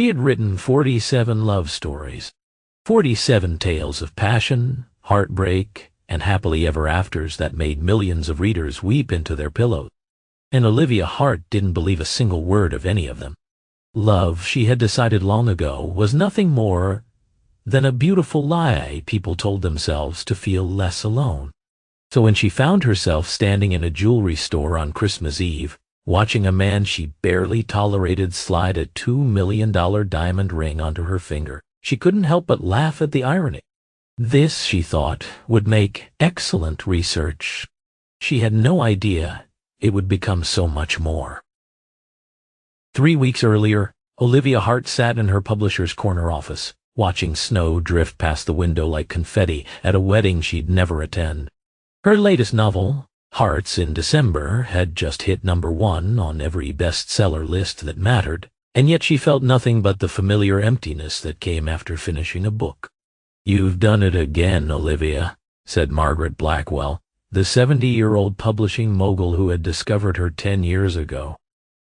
She had written 47 love stories, 47 tales of passion, heartbreak, and happily ever afters that made millions of readers weep into their pillows. And Olivia Hart didn't believe a single word of any of them. Love, she had decided long ago, was nothing more than a beautiful lie people told themselves to feel less alone. So when she found herself standing in a jewelry store on Christmas Eve, watching a man she barely tolerated slide a $2 million diamond ring onto her finger, she couldn't help but laugh at the irony. This, she thought, would make excellent research. She had no idea it would become so much more. 3 weeks earlier, Olivia Hart sat in her publisher's corner office, watching snow drift past the window like confetti at a wedding she'd never attend. Her latest novel, Hearts in December, had just hit #1 on every bestseller list that mattered, and yet she felt nothing but the familiar emptiness that came after finishing a book. "You've done it again, Olivia," said Margaret Blackwell, the 70-year-old publishing mogul who had discovered her 10 years ago.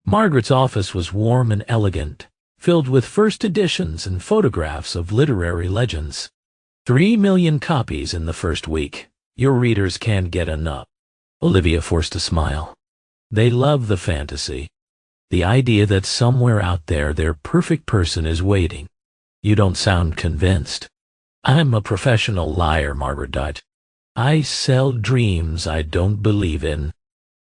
Margaret's office was warm and elegant, filled with first editions and photographs of literary legends. 3 million copies in the first week. Your readers can't get enough. Olivia forced a smile. They love the fantasy. The idea that somewhere out there their perfect person is waiting. You don't sound convinced. I'm a professional liar, Margaret died. I sell dreams I don't believe in.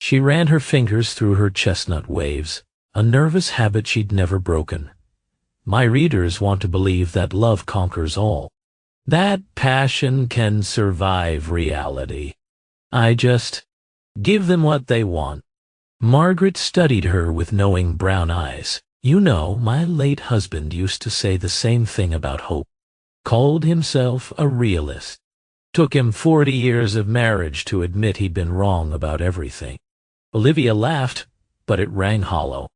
She ran her fingers through her chestnut waves, a nervous habit she'd never broken. My readers want to believe that love conquers all. That passion can survive reality. I just give them what they want. Margaret studied her with knowing brown eyes. You know, my late husband used to say the same thing about hope. Called himself a realist. Took him 40 years of marriage to admit he'd been wrong about everything. Olivia laughed, but it rang hollow.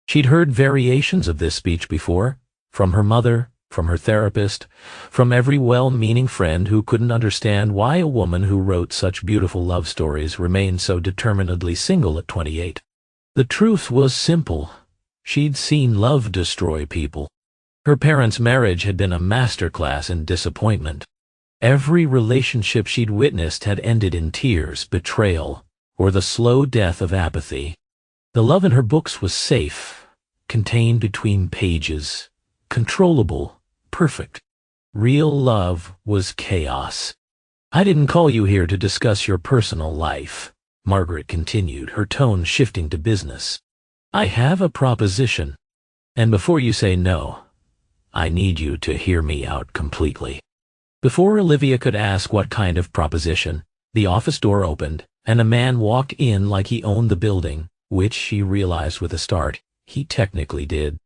She'd heard variations of this speech before, from her mother, from her therapist, from every well-meaning friend who couldn't understand why a woman who wrote such beautiful love stories remained so determinedly single at 28. The truth was simple. She'd seen love destroy people. Her parents' marriage had been a masterclass in disappointment. Every relationship she'd witnessed had ended in tears, betrayal, or the slow death of apathy. The love in her books was safe, contained between pages, controllable, perfect. Real love was chaos. I didn't call you here to discuss your personal life, Margaret continued, her tone shifting to business. I have a proposition, and before you say no, I need you to hear me out completely. Before Olivia could ask what kind of proposition, the office door opened, and a man walked in like he owned the building, which she realized with a start, he technically did.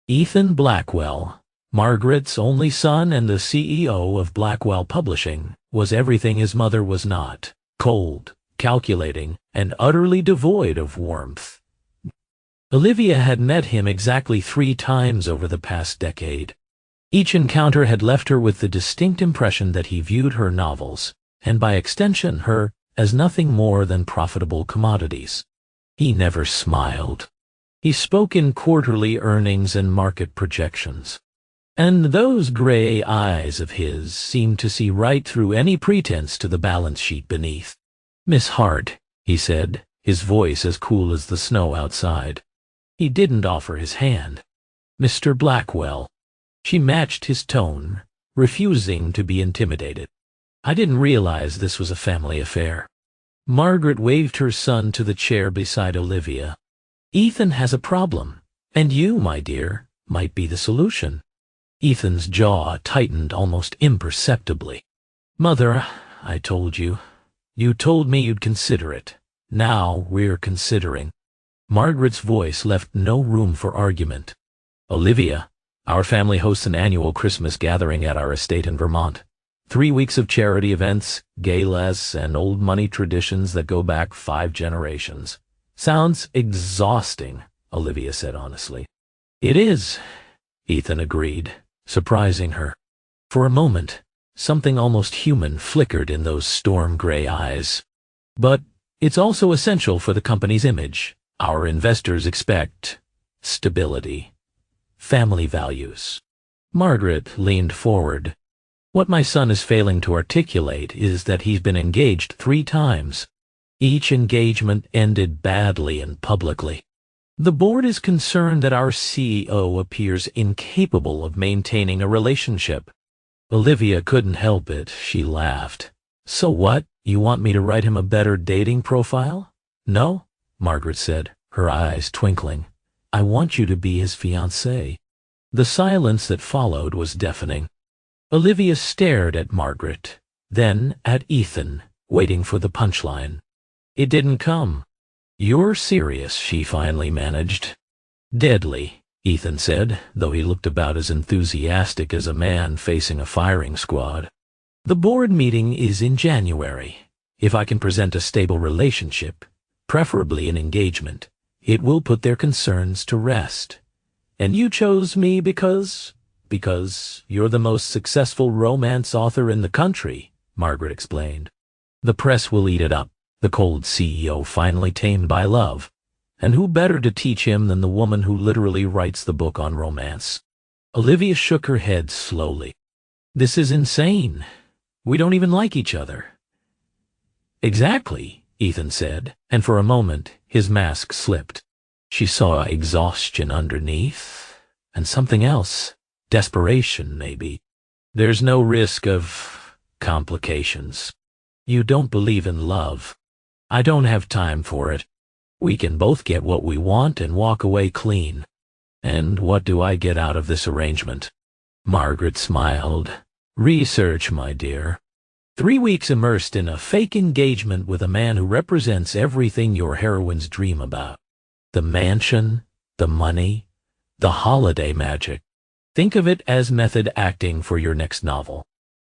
Ethan Blackwell, Margaret's only son and the CEO of Blackwell Publishing, was everything his mother was not: cold, calculating, and utterly devoid of warmth. Olivia had met him exactly 3 times over the past decade. Each encounter had left her with the distinct impression that he viewed her novels, and by extension her, as nothing more than profitable commodities. He never smiled. He spoke in quarterly earnings and market projections. And those gray eyes of his seemed to see right through any pretense to the balance sheet beneath. "Miss Hart," he said, his voice as cool as the snow outside. He didn't offer his hand. "Mr. Blackwell." She matched his tone, refusing to be intimidated. "I didn't realize this was a family affair." Margaret waved her son to the chair beside Olivia. "Ethan has a problem, and you, my dear, might be the solution." Ethan's jaw tightened almost imperceptibly. "Mother, I told you. You told me you'd consider it. Now we're considering." Margaret's voice left no room for argument. "Olivia, our family hosts an annual Christmas gathering at our estate in Vermont. 3 weeks of charity events, galas, and old money traditions that go back 5 generations. Sounds exhausting," Olivia said honestly. "It is," Ethan agreed, surprising her. For a moment, something almost human flickered in those storm-gray eyes. "But it's also essential for the company's image. Our investors expect stability. family values. Margaret leaned forward. What my son is failing to articulate is that he's been engaged 3 times. Each engagement ended badly and publicly. The board is concerned that our CEO appears incapable of maintaining a relationship. Olivia couldn't help it. She laughed. So what? You want me to write him a better dating profile? No, Margaret said, her eyes twinkling. I want you to be his fiancée. The silence that followed was deafening. Olivia stared at Margaret, then at Ethan, waiting for the punchline. It didn't come. You're serious, she finally managed. Deadly, Ethan said, though he looked about as enthusiastic as a man facing a firing squad. The board meeting is in January. If I can present a stable relationship, preferably an engagement, it will put their concerns to rest. And you chose me because you're the most successful romance author in the country, Margaret explained. The press will eat it up, the cold CEO finally tamed by love. And who better to teach him than the woman who literally writes the book on romance? Olivia shook her head slowly. This is insane. We don't even like each other. Exactly, Ethan said, and for a moment his mask slipped. She saw exhaustion underneath, and something else. Desperation, maybe. There's no risk of complications. You don't believe in love. I don't have time for it. We can both get what we want and walk away clean. And what do I get out of this arrangement? Margaret smiled. Research, my dear. 3 weeks immersed in a fake engagement with a man who represents everything your heroines dream about. The mansion, the money, the holiday magic. Think of it as method acting for your next novel,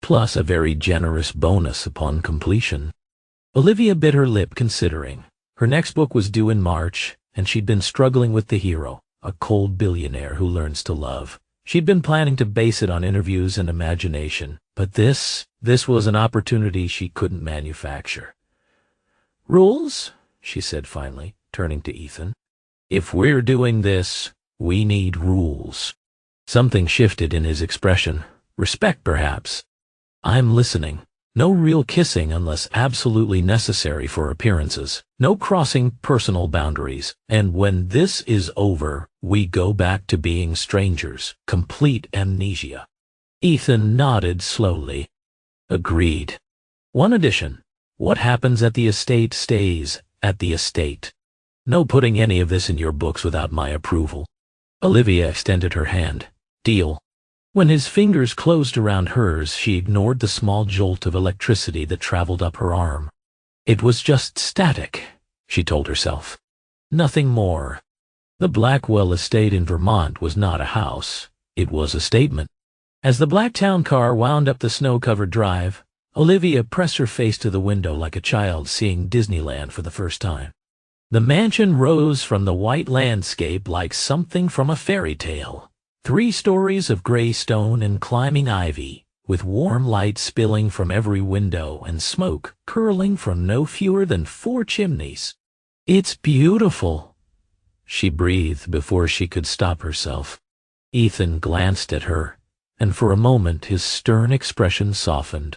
plus a very generous bonus upon completion. Olivia bit her lip considering. Her next book was due in March, and she'd been struggling with the hero, a cold billionaire who learns to love. She'd been planning to base it on interviews and imagination, but this was an opportunity she couldn't manufacture. Rules? She said finally, turning to Ethan. If we're doing this, we need rules. Something shifted in his expression. Respect, perhaps. I'm listening. No real kissing unless absolutely necessary for appearances. No crossing personal boundaries. And when this is over, we go back to being strangers. Complete amnesia. Ethan nodded slowly. Agreed. One addition. What happens at the estate stays at the estate. No putting any of this in your books without my approval. Olivia extended her hand. Deal. When his fingers closed around hers, she ignored the small jolt of electricity that traveled up her arm. It was just static, she told herself. Nothing more. The Blackwell estate in Vermont was not a house. It was a statement. As the black town car wound up the snow-covered drive, Olivia pressed her face to the window like a child seeing Disneyland for the first time. The mansion rose from the white landscape like something from a fairy tale. 3 stories of gray stone and climbing ivy, with warm light spilling from every window and smoke curling from no fewer than 4 chimneys. It's beautiful, she breathed before she could stop herself. Ethan glanced at her, and for a moment his stern expression softened.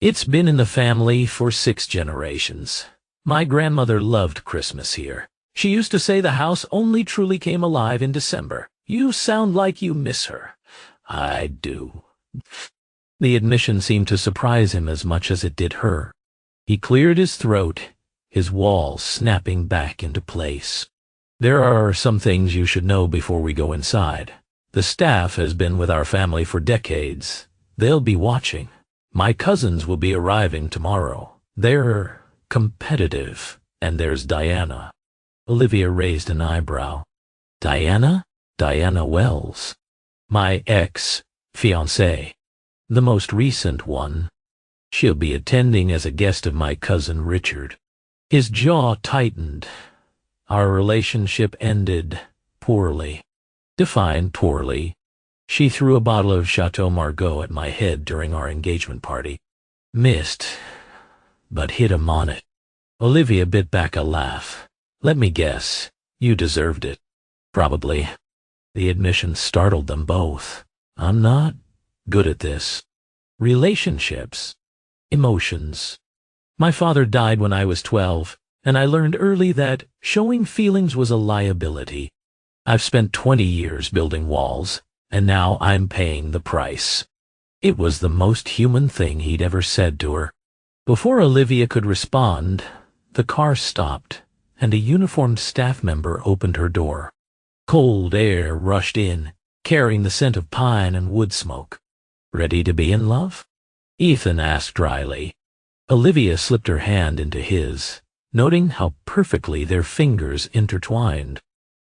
It's been in the family for 6 generations. My grandmother loved Christmas here. She used to say the house only truly came alive in December. You sound like you miss her. I do. The admission seemed to surprise him as much as it did her. He cleared his throat, his walls snapping back into place. There are some things you should know before we go inside. The staff has been with our family for decades. They'll be watching. My cousins will be arriving tomorrow. They're competitive. And there's Diana. Olivia raised an eyebrow. Diana? Diana Wells. My ex-fiancée. The most recent one. She'll be attending as a guest of my cousin Richard. His jaw tightened. Our relationship ended poorly. Define poorly. She threw a bottle of Chateau Margaux at my head during our engagement party. Missed, but hit him on it. Olivia bit back a laugh. Let me guess. You deserved it. Probably. The admission startled them both. I'm not good at this. Relationships. Emotions. My father died when I was 12, and I learned early that showing feelings was a liability. I've spent 20 years building walls, and now I'm paying the price. It was the most human thing he'd ever said to her. Before Olivia could respond, the car stopped, and a uniformed staff member opened her door. Cold air rushed in, carrying the scent of pine and wood smoke. Ready to be in love? Ethan asked dryly. Olivia slipped her hand into his, noting how perfectly their fingers intertwined.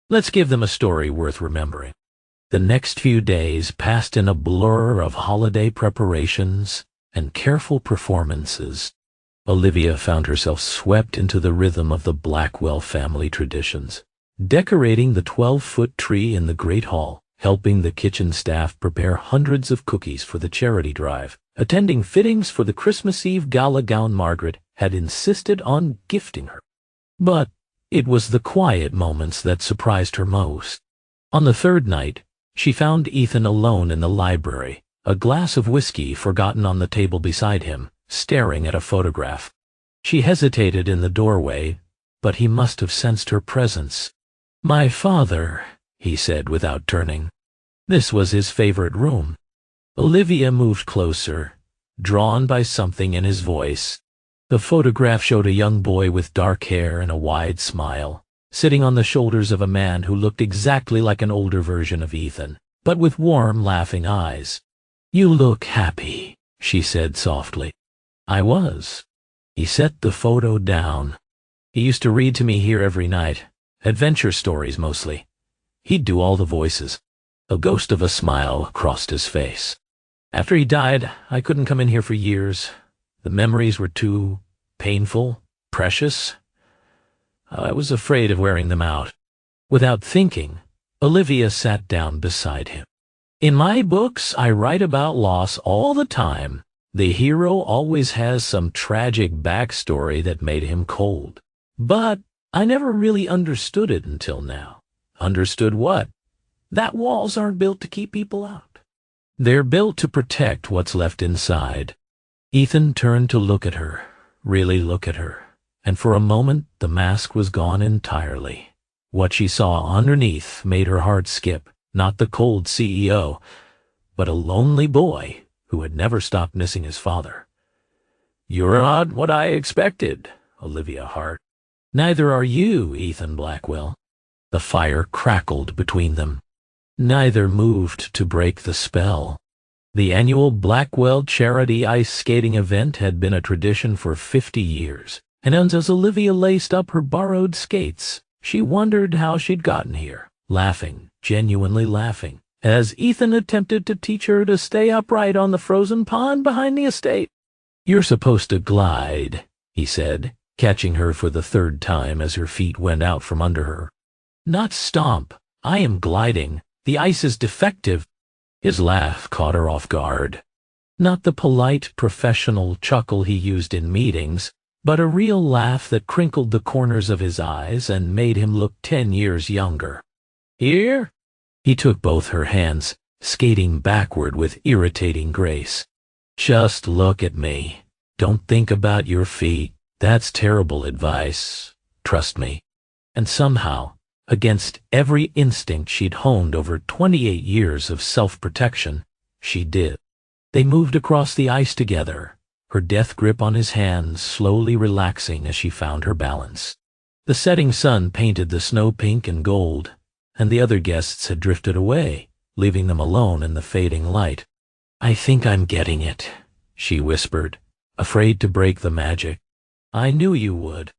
Let's give them a story worth remembering. The next few days passed in a blur of holiday preparations and careful performances. Olivia found herself swept into the rhythm of the Blackwell family traditions, decorating the 12-foot tree in the Great Hall, helping the kitchen staff prepare hundreds of cookies for the charity drive, attending fittings for the Christmas Eve gala gown Margaret had insisted on gifting her. But it was the quiet moments that surprised her most. On the third night, she found Ethan alone in the library, a glass of whiskey forgotten on the table beside him, staring at a photograph. She hesitated in the doorway, but he must have sensed her presence. "My father," he said without turning. This was his favorite room. Olivia moved closer, drawn by something in his voice. The photograph showed a young boy with dark hair and a wide smile, sitting on the shoulders of a man who looked exactly like an older version of Ethan, but with warm, laughing eyes. "You look happy," she said softly. "I was." He set the photo down. "He used to read to me here every night, adventure stories mostly. He'd do all the voices." A ghost of a smile crossed his face. "After he died, I couldn't come in here for years. The memories were too painful, precious. I was afraid of wearing them out." Without thinking, Olivia sat down beside him. "In my books, I write about loss all the time. The hero always has some tragic backstory that made him cold. But I never really understood it until now." "Understood what?" "That walls aren't built to keep people out. They're built to protect what's left inside." Ethan turned to look at her, really look at her, and for a moment the mask was gone entirely. What she saw underneath made her heart skip, not the cold CEO, but a lonely boy who had never stopped missing his father. "You're not what I expected, Olivia Hart." "Neither are you, Ethan Blackwell." The fire crackled between them. Neither moved to break the spell. The annual Blackwell charity ice skating event had been a tradition for 50 years, and as Olivia laced up her borrowed skates, she wondered how she'd gotten here, laughing, genuinely laughing, as Ethan attempted to teach her to stay upright on the frozen pond behind the estate. "You're supposed to glide," he said, catching her for the third time as her feet went out from under her. "Not stomp. I am gliding. The ice is defective." His laugh caught her off guard. Not the polite, professional chuckle he used in meetings, but a real laugh that crinkled the corners of his eyes and made him look 10 years younger. "Here?" He took both her hands, skating backward with irritating grace. "Just look at me. Don't think about your feet. That's terrible advice. Trust me." And somehow, against every instinct she'd honed over 28 years of self-protection, she did. They moved across the ice together, her death grip on his hand slowly relaxing as she found her balance. The setting sun painted the snow pink and gold, and the other guests had drifted away, leaving them alone in the fading light. "I think I'm getting it," she whispered, afraid to break the magic. "I knew you would."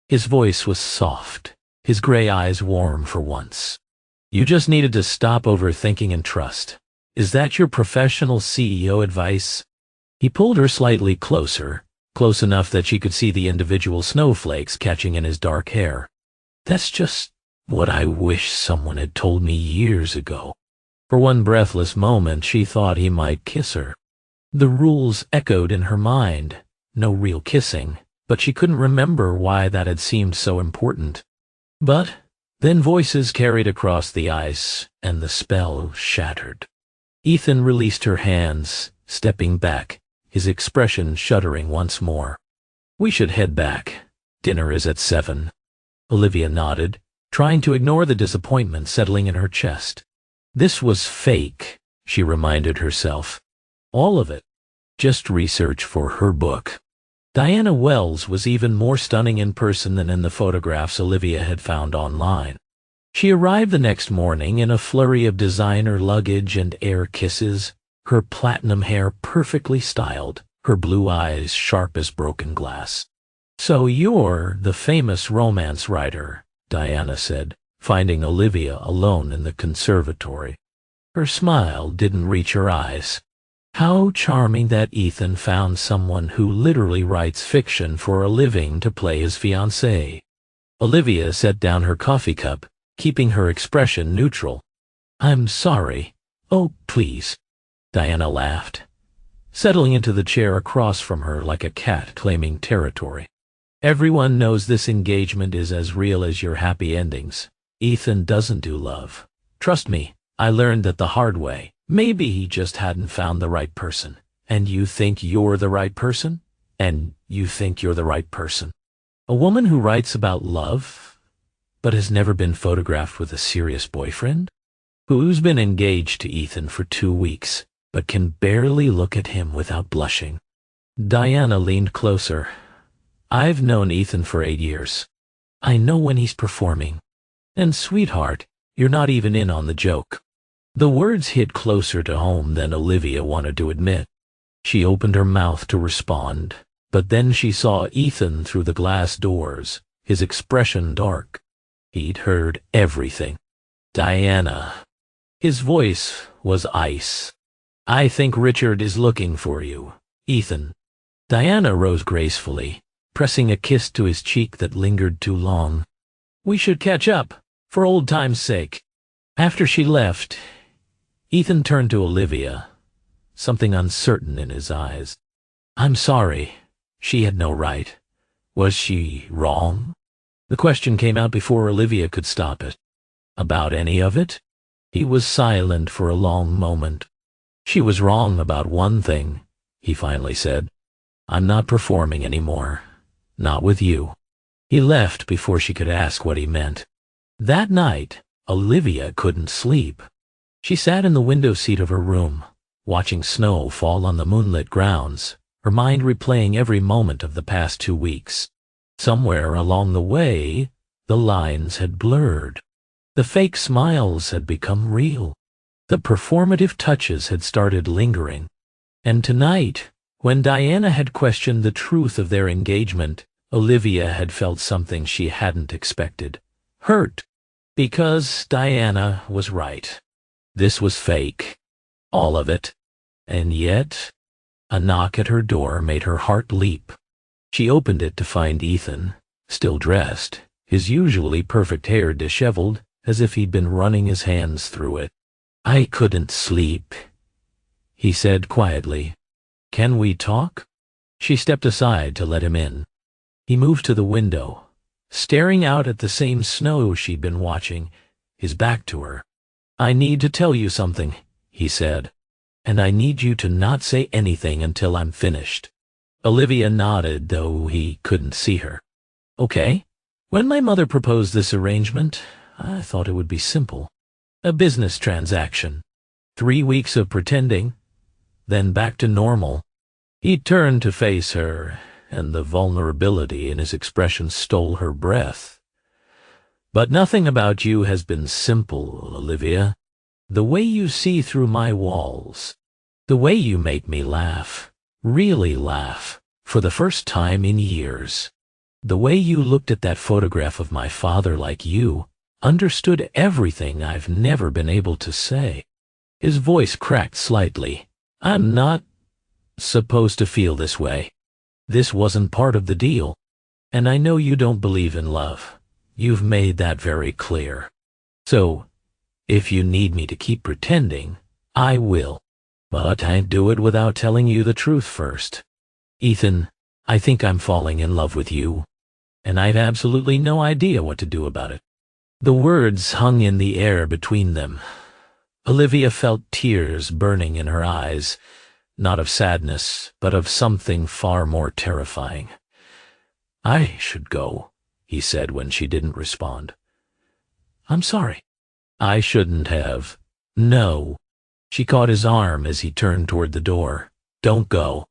His voice was soft, his gray eyes warm for once. "You just needed to stop overthinking and trust. Is that your professional CEO advice?" He pulled her slightly closer, close enough that she could see the individual snowflakes catching in his dark hair. "That's just what I wish someone had told me years ago." For one breathless moment she thought he might kiss her. The rules echoed in her mind. No real kissing, but she couldn't remember why that had seemed so important. But Then voices carried across the ice, and the spell shattered. Ethan released her hands, stepping back, his expression shuddering once more. "We should head back. Dinner is at 7. Olivia nodded, trying to ignore the disappointment settling in her chest. This was fake, she reminded herself. All of it. Just research for her book. Diana Wells was even more stunning in person than in the photographs Olivia had found online. She arrived the next morning in a flurry of designer luggage and air kisses, her platinum hair perfectly styled, her blue eyes sharp as broken glass. "So you're the famous romance writer," Diana said, finding Olivia alone in the conservatory. Her smile didn't reach her eyes. How charming that Ethan found someone who literally writes fiction for a living to play his fiancée. Olivia set down her coffee cup, keeping her expression neutral. "I'm sorry." "Oh, please." Diana laughed, settling into the chair across from her like a cat claiming territory. "Everyone knows this engagement is as real as your happy endings. Ethan doesn't do love. Trust me, I learned that the hard way. Maybe he just hadn't found the right person. And you think you're the right person? And you think you're the right person. A woman who writes about love, but has never been photographed with a serious boyfriend? Who's been engaged to Ethan for 2 weeks, but can barely look at him without blushing." Diana leaned closer. "I've known Ethan for 8 years. I know when he's performing. And sweetheart, you're not even in on the joke." The words hit closer to home than Olivia wanted to admit. She opened her mouth to respond, but then she saw Ethan through the glass doors, his expression dark. He'd heard everything. "Diana." His voice was ice. "I think Richard is looking for you, Ethan." Diana rose gracefully, pressing a kiss to his cheek that lingered too long. "We should catch up, for old time's sake." After she left, Ethan turned to Olivia, something uncertain in his eyes. "I'm sorry. She had no right. Was she wrong?" The question came out before Olivia could stop it. "About any of it?" He was silent for a long moment. "She was wrong about one thing," he finally said. "I'm not performing anymore. Not with you." He left before she could ask what he meant. That night, Olivia couldn't sleep. She sat in the window seat of her room, watching snow fall on the moonlit grounds, her mind replaying every moment of the past 2 weeks. Somewhere along the way, the lines had blurred. The fake smiles had become real. The performative touches had started lingering. And tonight, when Diana had questioned the truth of their engagement, Olivia had felt something she hadn't expected. Hurt. Because Diana was right. This was fake. All of it. And yet, a knock at her door made her heart leap. She opened it to find Ethan, still dressed, his usually perfect hair disheveled, as if he'd been running his hands through it. "I couldn't sleep," he said quietly. "Can we talk?" She stepped aside to let him in. He moved to the window, staring out at the same snow she'd been watching, his back to her. "I need to tell you something," he said, "and I need you to not say anything until I'm finished." Olivia nodded, though he couldn't see her. "Okay. When my mother proposed this arrangement, I thought it would be simple. A business transaction. 3 weeks of pretending, then back to normal." He turned to face her, and the vulnerability in his expression stole her breath. "But nothing about you has been simple, Olivia. The way you see through my walls, the way you make me laugh, really laugh, for the first time in years, the way you looked at that photograph of my father like you understood everything I've never been able to say." His voice cracked slightly. "I'm not supposed to feel this way. This wasn't part of the deal. And I know you don't believe in love. You've made that very clear. So, if you need me to keep pretending, I will. But I'd do it without telling you the truth first. Ethan, I think I'm falling in love with you. And I've absolutely no idea what to do about it." The words hung in the air between them. Olivia felt tears burning in her eyes, not of sadness, but of something far more terrifying. "I should go," he said when she didn't respond. "I'm sorry." "I shouldn't have." "No." She caught his arm as he turned toward the door. "Don't go."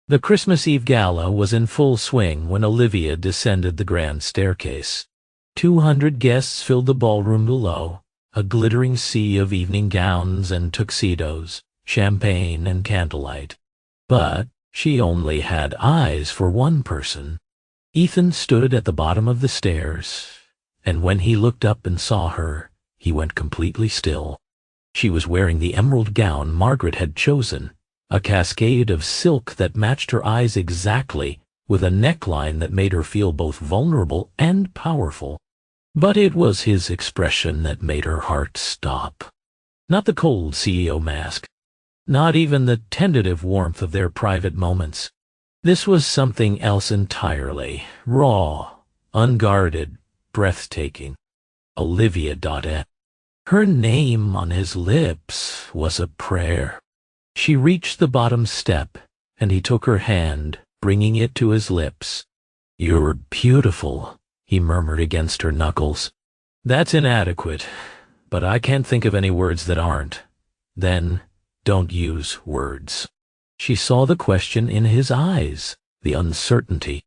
The Christmas Eve gala was in full swing when Olivia descended the grand staircase. 200 guests filled the ballroom below, a glittering sea of evening gowns and tuxedos, champagne and candlelight. But she only had eyes for one person. Ethan stood at the bottom of the stairs, and when he looked up and saw her, he went completely still. She was wearing the emerald gown Margaret had chosen, a cascade of silk that matched her eyes exactly, with a neckline that made her feel both vulnerable and powerful. But it was his expression that made her heart stop. Not the cold CEO mask, not even the tentative warmth of their private moments. This was something else entirely, raw, unguarded, breathtaking. Olivia.N. Her name on his lips was a prayer. She reached the bottom step, and he took her hand, bringing it to his lips. "You're beautiful," he murmured against her knuckles. "That's inadequate, but I can't think of any words that aren't." "Then, don't use words." She saw the question in his eyes, the uncertainty.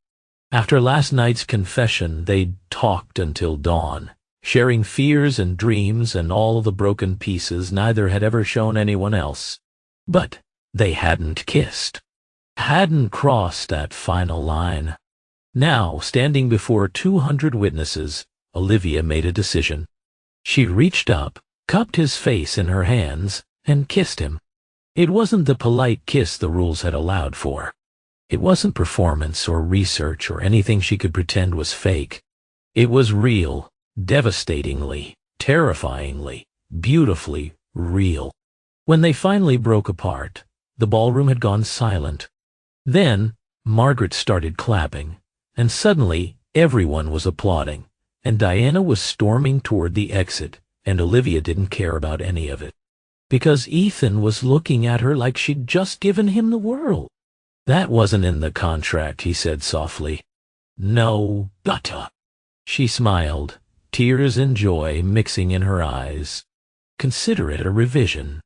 After last night's confession, they'd talked until dawn, sharing fears and dreams and all the broken pieces neither had ever shown anyone else. But they hadn't kissed, hadn't crossed that final line. Now, standing before 200 witnesses, Olivia made a decision. She reached up, cupped his face in her hands, and kissed him. It wasn't the polite kiss the rules had allowed for. It wasn't performance or research or anything she could pretend was fake. It was real, devastatingly, terrifyingly, beautifully real. When they finally broke apart, the ballroom had gone silent. Then Margaret started clapping, and suddenly everyone was applauding, and Diana was storming toward the exit, and Olivia didn't care about any of it. Because Ethan was looking at her like she'd just given him the world. "That wasn't in the contract," he said softly. "No, but..." She smiled, tears and joy mixing in her eyes. "Consider it a revision."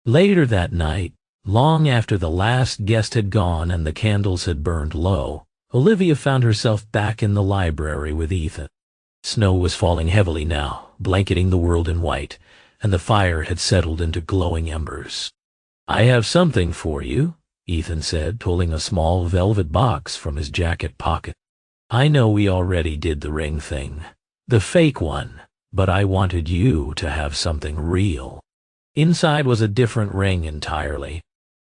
Later that night, long after the last guest had gone and the candles had burned low, Olivia found herself back in the library with Ethan. Snow was falling heavily now, blanketing the world in white, and the fire had settled into glowing embers. "I have something for you," Ethan said, pulling a small velvet box from his jacket pocket. "I know we already did the ring thing, the fake one, but I wanted you to have something real." Inside was a different ring entirely.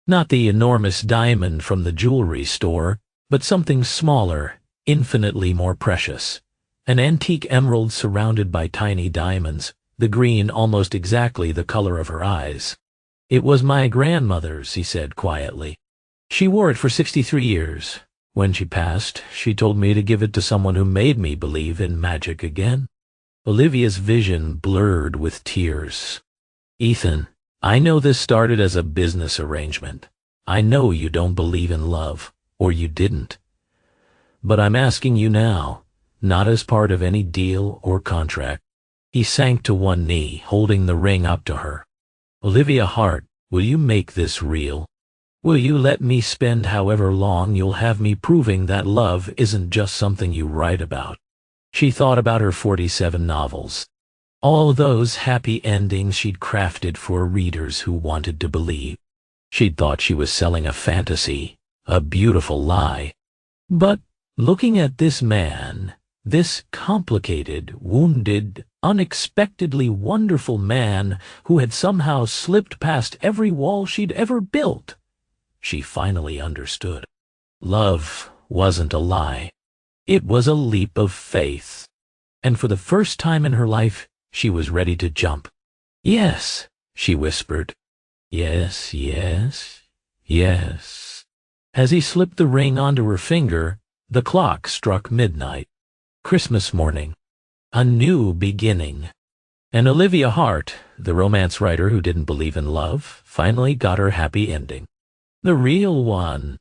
Not the enormous diamond from the jewelry store, but something smaller, infinitely more precious. An antique emerald surrounded by tiny diamonds, the green almost exactly the color of her eyes. "It was my grandmother's," he said quietly. "She wore it for 63 years. When she passed, she told me to give it to someone who made me believe in magic again." Olivia's vision blurred with tears. "Ethan, I know this started as a business arrangement. I know you don't believe in love, or you didn't. But I'm asking you now, not as part of any deal or contract." He sank to one knee, holding the ring up to her. "Olivia Hart, will you make this real? Will you let me spend however long you'll have me proving that love isn't just something you write about?" She thought about her 47 novels. All those happy endings she'd crafted for readers who wanted to believe. She'd thought she was selling a fantasy, a beautiful lie. But looking at this man, this complicated, wounded, unexpectedly wonderful man who had somehow slipped past every wall she'd ever built, she finally understood. Love wasn't a lie. It was a leap of faith. And for the first time in her life, she was ready to jump. "Yes," she whispered. "Yes, yes, yes." As he slipped the ring onto her finger, the clock struck midnight. Christmas morning. A New Beginning. And Olivia Hart, the romance writer who didn't believe in love, finally got her happy ending. The real one.